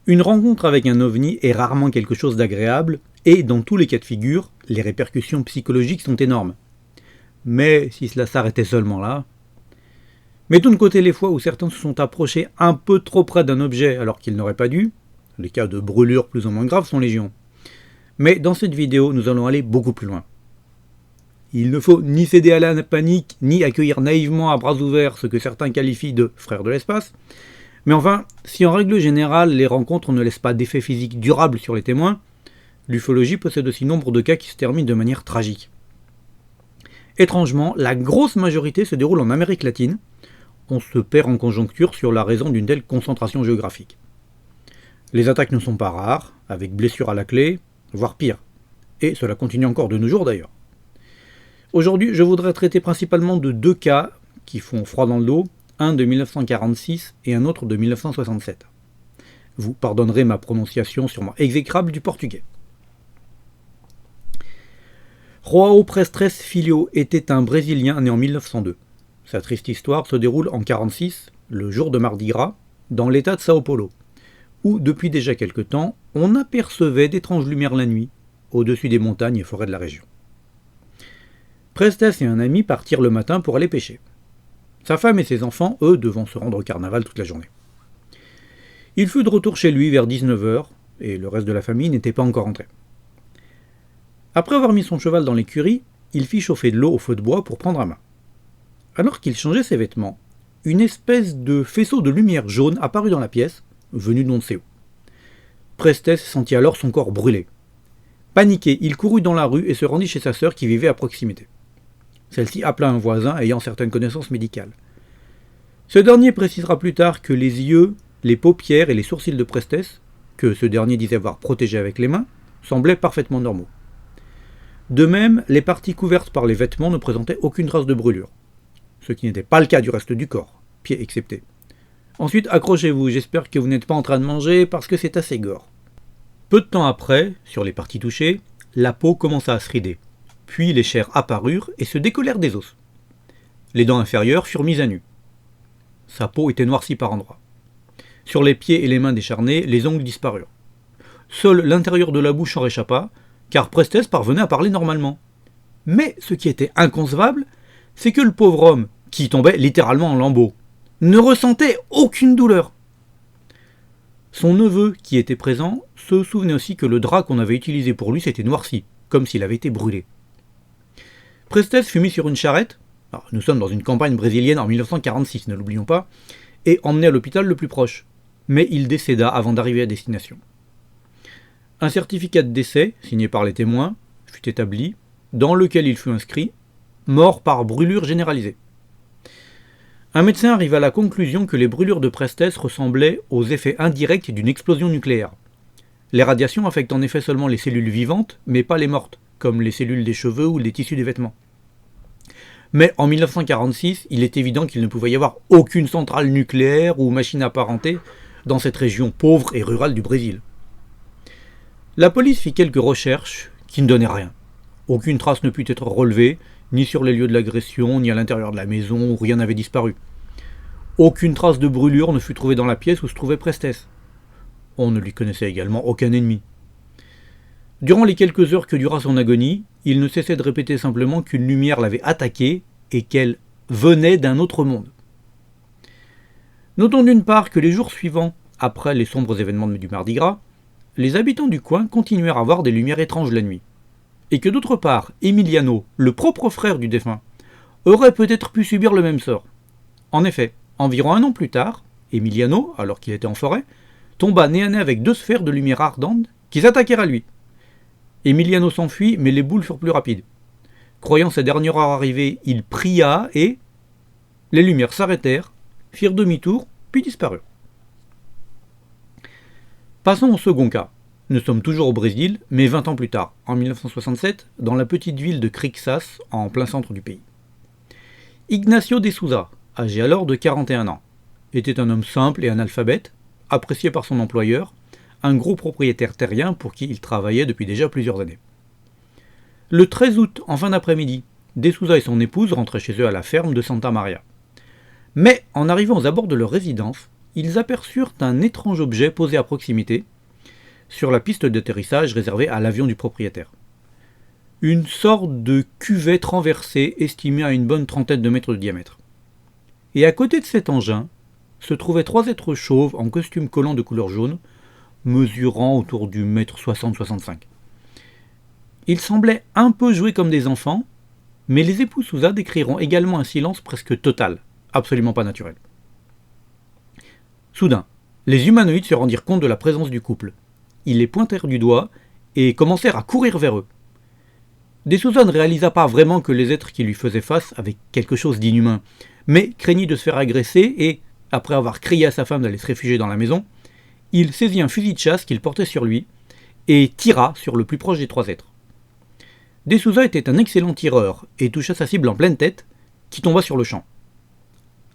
Une rencontre avec un ovni est rarement quelque chose d'agréable, et dans tous les cas de figure, les répercussions psychologiques sont énormes. Mais si cela s'arrêtait seulement là... Mettons de côté les fois où certains se sont approchés un peu trop près d'un objet alors qu'ils n'auraient pas dû. Les cas de brûlures plus ou moins graves sont légion. Mais dans cette vidéo, nous allons aller beaucoup plus loin. Il ne faut ni céder à la panique, ni accueillir naïvement à bras ouverts ce que certains qualifient de frères de l'espace. Mais enfin, si en règle générale les rencontres ne laissent pas d'effet physique durable sur les témoins, l'ufologie possède aussi nombre de cas qui se terminent de manière tragique. Étrangement, la grosse majorité se déroule en Amérique latine. On se perd en conjoncture sur la raison d'une telle concentration géographique. Les attaques ne sont pas rares, avec blessures à la clé, voire pire. Et cela continue encore de nos jours d'ailleurs. Aujourd'hui, je voudrais traiter principalement de deux cas qui font froid dans le dos, un de 1946 et un autre de 1967. Vous pardonnerez ma prononciation sûrement exécrable du portugais. João Prestes Filho était un Brésilien né en 1902. Sa triste histoire se déroule en 1946, le jour de Mardi Gras, dans l'état de Sao Paulo, où depuis déjà quelque temps, on apercevait d'étranges lumières la nuit, au-dessus des montagnes et forêts de la région. Prestes et un ami partirent le matin pour aller pêcher. Sa femme et ses enfants, eux, devant se rendre au carnaval toute la journée. Il fut de retour chez lui vers 19h, et le reste de la famille n'était pas encore entré. Après avoir mis son cheval dans l'écurie, il fit chauffer de l'eau au feu de bois pour prendre à main. Alors qu'il changeait ses vêtements, une espèce de faisceau de lumière jaune apparut dans la pièce, venu d'on ne sait où. Prestes sentit alors son corps brûler. Paniqué, il courut dans la rue et se rendit chez sa sœur qui vivait à proximité. Celle-ci appela un voisin ayant certaines connaissances médicales. Ce dernier précisera plus tard que les yeux, les paupières et les sourcils de Prestes, que ce dernier disait avoir protégés avec les mains, semblaient parfaitement normaux. De même, les parties couvertes par les vêtements ne présentaient aucune trace de brûlure, ce qui n'était pas le cas du reste du corps, pieds exceptés. Ensuite, accrochez-vous, j'espère que vous n'êtes pas en train de manger parce que c'est assez gore. Peu de temps après, sur les parties touchées, la peau commença à se rider. Puis les chairs apparurent et se décollèrent des os. Les dents inférieures furent mises à nu. Sa peau était noircie par endroits. Sur les pieds et les mains décharnés, les ongles disparurent. Seul l'intérieur de la bouche en réchappa, car Prestes parvenait à parler normalement. Mais ce qui était inconcevable, c'est que le pauvre homme, qui tombait littéralement en lambeaux, ne ressentait aucune douleur. Son neveu, qui était présent, se souvenait aussi que le drap qu'on avait utilisé pour lui s'était noirci, comme s'il avait été brûlé. Prestes fut mis sur une charrette, nous sommes dans une campagne brésilienne en 1946, ne l'oublions pas, et emmené à l'hôpital le plus proche. Mais il décéda avant d'arriver à destination. Un certificat de décès, signé par les témoins, fut établi, dans lequel il fut inscrit « mort par brûlure généralisée ». Un médecin arriva à la conclusion que les brûlures de Prestes ressemblaient aux effets indirects d'une explosion nucléaire. Les radiations affectent en effet seulement les cellules vivantes, mais pas les mortes, comme les cellules des cheveux ou les tissus des vêtements. Mais en 1946, il est évident qu'il ne pouvait y avoir aucune centrale nucléaire ou machine apparentée dans cette région pauvre et rurale du Brésil. La police fit quelques recherches qui ne donnaient rien. Aucune trace ne put être relevée, ni sur les lieux de l'agression, ni à l'intérieur de la maison où rien n'avait disparu. Aucune trace de brûlure ne fut trouvée dans la pièce où se trouvait Prestes. On ne lui connaissait également aucun ennemi. Durant les quelques heures que dura son agonie, il ne cessait de répéter simplement qu'une lumière l'avait attaqué et qu'elle venait d'un autre monde. Notons d'une part que les jours suivants, après les sombres événements du Mardi Gras, les habitants du coin continuèrent à voir des lumières étranges la nuit. Et que d'autre part, Emiliano, le propre frère du défunt, aurait peut-être pu subir le même sort. En effet, environ un an plus tard, Emiliano, alors qu'il était en forêt, tomba nez à nez avec deux sphères de lumière ardente qui s'attaquèrent à lui. Emiliano s'enfuit, mais les boules furent plus rapides. Croyant sa dernière heure arrivée, il pria et... les lumières s'arrêtèrent, firent demi-tour, puis disparurent. Passons au second cas. Nous sommes toujours au Brésil, mais 20 ans plus tard, en 1967, dans la petite ville de Crixás, en plein centre du pays. Ignacio de Souza, âgé alors de 41 ans, était un homme simple et analphabète, apprécié par son employeur, un gros propriétaire terrien pour qui il travaillait depuis déjà plusieurs années. Le 13 août, en fin d'après-midi, de Souza et son épouse rentraient chez eux à la ferme de Santa Maria. Mais, en arrivant aux abords de leur résidence, ils aperçurent un étrange objet posé à proximité, sur la piste d'atterrissage réservée à l'avion du propriétaire. Une sorte de cuvette renversée estimée à une bonne trentaine de mètres de diamètre. Et à côté de cet engin, se trouvaient 3 êtres chauves en costume collant de couleur jaune, mesurant autour du mètre 60-65. Ils semblaient un peu jouer comme des enfants, mais les époux Souza décriront également un silence presque total, absolument pas naturel. Soudain, les humanoïdes se rendirent compte de la présence du couple. Ils les pointèrent du doigt et commencèrent à courir vers eux. De Souza ne réalisa pas vraiment que les êtres qui lui faisaient face avaient quelque chose d'inhumain, mais craignit de se faire agresser et, après avoir crié à sa femme d'aller se réfugier dans la maison, il saisit un fusil de chasse qu'il portait sur lui et tira sur le plus proche des 3 êtres. De Souza était un excellent tireur et toucha sa cible en pleine tête, qui tomba sur le champ.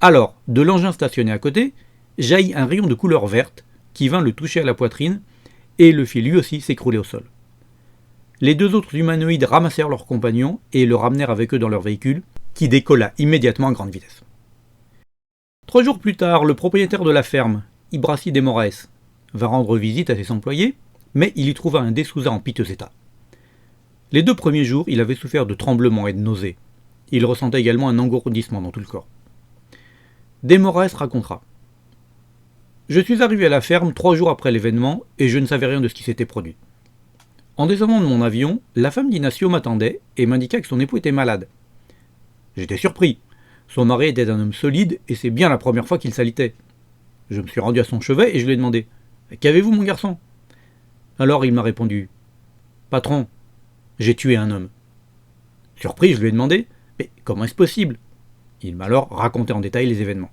Alors, de l'engin stationné à côté, jaillit un rayon de couleur verte qui vint le toucher à la poitrine et le fit lui aussi s'écrouler au sol. Les 2 autres humanoïdes ramassèrent leurs compagnons et le ramenèrent avec eux dans leur véhicule, qui décolla immédiatement à grande vitesse. 3 jours plus tard, le propriétaire de la ferme, Ibrahim de Moraes, va rendre visite à ses employés, mais il y trouva un De Souza en piteux état. Les 2 premiers jours, il avait souffert de tremblements et de nausées. Il ressentait également un engourdissement dans tout le corps. De Moraes racontera. « Je suis arrivé à la ferme 3 jours après l'événement et je ne savais rien de ce qui s'était produit. En descendant de mon avion, la femme d'Inacio m'attendait et m'indiqua que son époux était malade. J'étais surpris. Son mari était un homme solide et c'est bien la première fois qu'il s'alitait. Je me suis rendu à son chevet et je lui ai demandé « Qu'avez-vous, mon garçon ?» Alors il m'a répondu « Patron, j'ai tué un homme. » Surpris, je lui ai demandé « Mais comment est-ce possible ?» Il m'a alors raconté en détail les événements.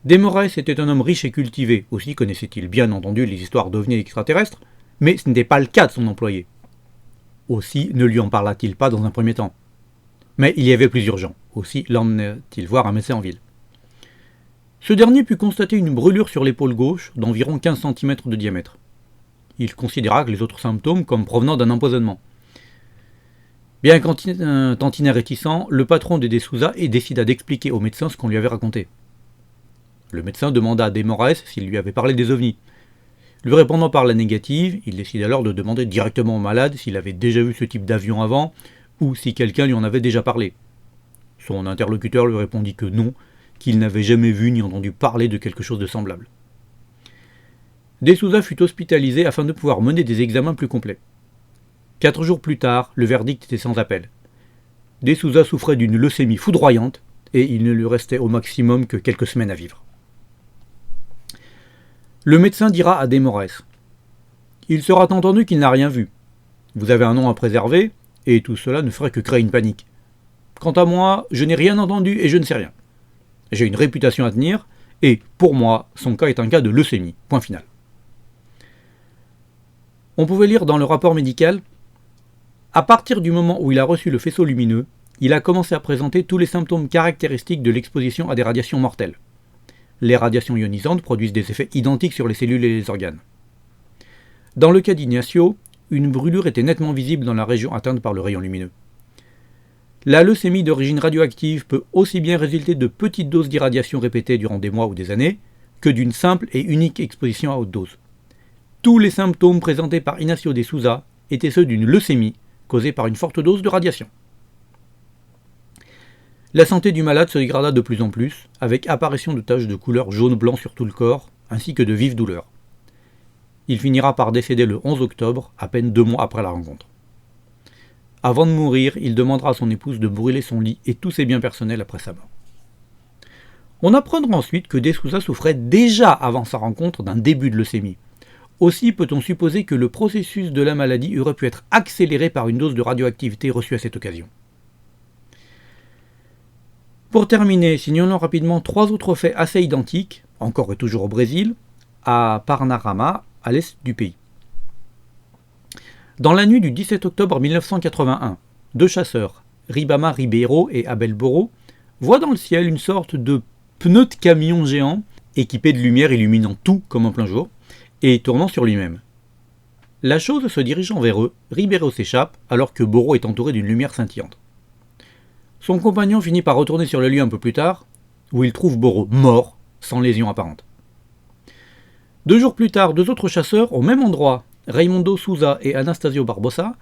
De Moraes était un homme riche et cultivé, aussi connaissait-il bien entendu les histoires d'ovnis extraterrestres, mais ce n'était pas le cas de son employé. Aussi ne lui en parla-t-il pas dans un premier temps. Mais il y avait plus urgent, aussi l'emmena-t-il voir un médecin en ville. Ce dernier put constater une brûlure sur l'épaule gauche d'environ 15 cm de diamètre. Il considéra que les autres symptômes comme provenant d'un empoisonnement. Bien qu'un tantinet réticent, le patron des De Souza décida d'expliquer au médecin ce qu'on lui avait raconté. Le médecin demanda à De Moraes s'il lui avait parlé des ovnis. Lui répondant par la négative, il décida alors de demander directement au malade s'il avait déjà vu ce type d'avion avant, ou si quelqu'un lui en avait déjà parlé. Son interlocuteur lui répondit que non, qu'il n'avait jamais vu ni entendu parler de quelque chose de semblable. De Souza fut hospitalisé afin de pouvoir mener des examens plus complets. 4 jours plus tard, le verdict était sans appel. De Souza souffrait d'une leucémie foudroyante et il ne lui restait au maximum que quelques semaines à vivre. Le médecin dira à De Moraes « Il sera entendu qu'il n'a rien vu. Vous avez un nom à préserver et tout cela ne ferait que créer une panique. Quant à moi, je n'ai rien entendu et je ne sais rien. J'ai une réputation à tenir et, pour moi, son cas est un cas de leucémie. Point final. » On pouvait lire dans le rapport médical « À partir du moment où il a reçu le faisceau lumineux, il a commencé à présenter tous les symptômes caractéristiques de l'exposition à des radiations mortelles. Les radiations ionisantes produisent des effets identiques sur les cellules et les organes. Dans le cas d'Ignacio, une brûlure était nettement visible dans la région atteinte par le rayon lumineux. La leucémie d'origine radioactive peut aussi bien résulter de petites doses d'irradiation répétées durant des mois ou des années que d'une simple et unique exposition à haute dose. Tous les symptômes présentés par Ignacio de Souza étaient ceux d'une leucémie causée par une forte dose de radiation. La santé du malade se dégrada de plus en plus, avec apparition de taches de couleur jaune-blanc sur tout le corps, ainsi que de vives douleurs. Il finira par décéder le 11 octobre, à peine 2 mois après la rencontre. Avant de mourir, il demandera à son épouse de brûler son lit et tous ses biens personnels après sa mort. On apprendra ensuite que De Souza souffrait déjà avant sa rencontre d'un début de leucémie. Aussi peut-on supposer que le processus de la maladie aurait pu être accéléré par une dose de radioactivité reçue à cette occasion. Pour terminer, signalons rapidement 3 autres faits assez identiques, encore et toujours au Brésil, à Parnarama, à l'est du pays. Dans la nuit du 17 octobre 1981, 2 chasseurs, Ribama Ribeiro et Abel Boro, voient dans le ciel une sorte de pneu de camion géant équipé de lumière illuminant tout comme en plein jour et tournant sur lui-même. La chose se dirigeant vers eux, Ribeiro s'échappe alors que Boro est entouré d'une lumière scintillante. Son compagnon finit par retourner sur le lieu un peu plus tard, où il trouve Boro mort sans lésion apparente. 2 jours plus tard, 2 autres chasseurs, au même endroit, Raimundo Souza et Anastasio Barbosa,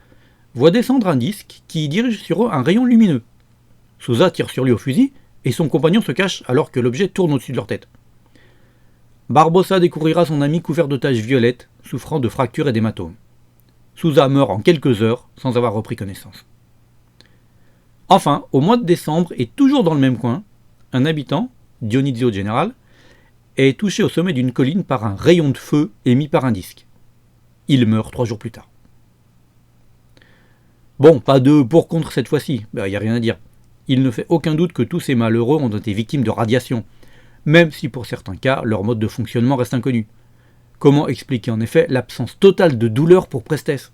voient descendre un disque qui dirige sur eux un rayon lumineux. Souza tire sur lui au fusil, et son compagnon se cache alors que l'objet tourne au-dessus de leur tête. Barbosa découvrira son ami couvert de taches violettes, souffrant de fractures et d'hématomes. Souza meurt en quelques heures, sans avoir repris connaissance. Enfin, au mois de décembre, et toujours dans le même coin, un habitant, Dionisio General, est touché au sommet d'une colline par un rayon de feu émis par un disque. Il meurt 3 jours plus tard. Bon, pas de pour contre cette fois-ci, y a rien à dire. Il ne fait aucun doute que tous ces malheureux ont été victimes de radiation, même si pour certains cas, leur mode de fonctionnement reste inconnu. Comment expliquer en effet l'absence totale de douleur pour Prestes ?